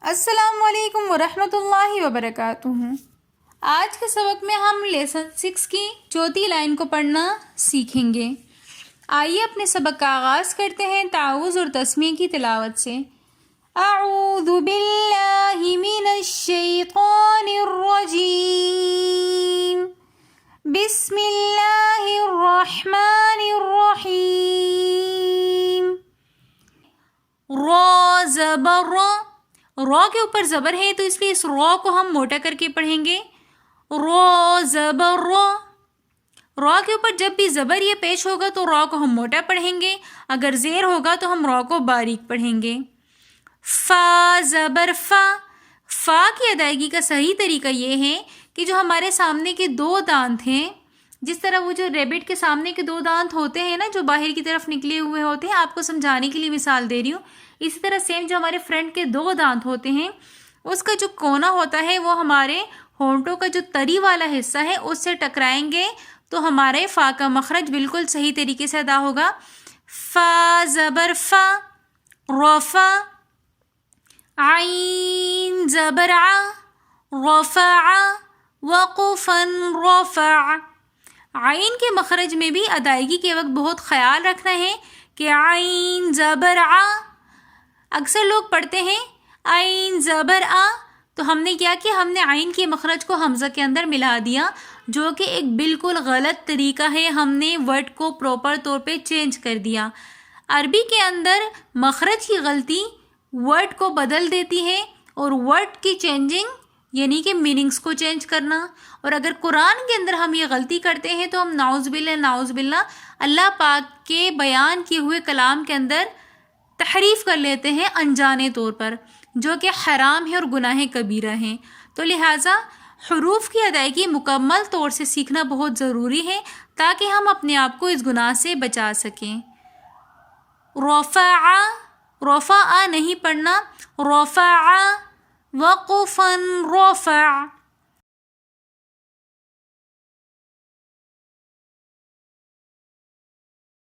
السلام علیکم ورحمۃ اللہ وبرکاتہ۔ آج کے سبق میں ہم لیسن 6 کی چوتھی لائن کو پڑھنا سیکھیں گے۔ آئیے اپنے سبق کا آغاز کرتے ہیں تعوذ اور تسمیہ کی تلاوت سے۔ اعوذ باللہ من الشیطان الرجیم، بسم اللہ الرحمن الرحیم۔ را زبر، را کے اوپر زبر ہے تو اس لیے اس را کو ہم موٹا کر کے پڑھیں گے۔ را زبر را، را کے اوپر جب بھی زبر یہ پیش ہوگا تو را کو ہم موٹا پڑھیں گے، اگر زیر ہوگا تو ہم را کو باریک پڑھیں گے۔ فا زبر فا، فا کی ادائیگی کا صحیح طریقہ یہ ہے کہ جو ہمارے سامنے کے دو دانت ہیں، جس طرح وہ جو ریبٹ کے سامنے کے دو دانت ہوتے ہیں نا جو باہر کی طرف نکلے ہوئے ہوتے ہیں، آپ کو سمجھانے کے لیے مثال دے رہی ہوں، اسی طرح سیم جو ہمارے فرنٹ کے دو دانت ہوتے ہیں اس کا جو کونا ہوتا ہے وہ ہمارے ہونٹوں کا جو تری والا حصہ ہے اس سے ٹکرائیں گے تو ہمارے فا کا مخرج بالکل صحیح طریقے سے ادا ہوگا۔ فا زبر فا، رفع، عین زبر ع، رفع، وقفا رفع۔ عین کے مخرج میں بھی ادائیگی کے وقت بہت خیال رکھنا ہے کہ عین زبر ع، اکثر لوگ پڑھتے ہیں عین زبر آ، تو ہم نے کیا کہ ہم نے عین کے مخرج کو حمزہ کے اندر ملا دیا، جو کہ ایک بالکل غلط طریقہ ہے، ہم نے ورڈ کو پراپر طور پہ چینج کر دیا۔ عربی کے اندر مخرج کی غلطی ورڈ کو بدل دیتی ہے، اور ورڈ کی چینجنگ یعنی کہ میننگز کو چینج کرنا، اور اگر قرآن کے اندر ہم یہ غلطی کرتے ہیں تو ہم نعوذ باللہ اللہ پاک کے بیان کیے ہوئے کلام کے اندر تحریف کر لیتے ہیں انجانے طور پر، جو کہ حرام ہے اور گناہ کبیرہ ہیں۔ تو لہٰذا حروف کی ادائیگی مکمل طور سے سیکھنا بہت ضروری ہے تاکہ ہم اپنے آپ کو اس گناہ سے بچا سکیں۔ رفع، رفع نہیں پڑھنا، رفع، وقفا رفع۔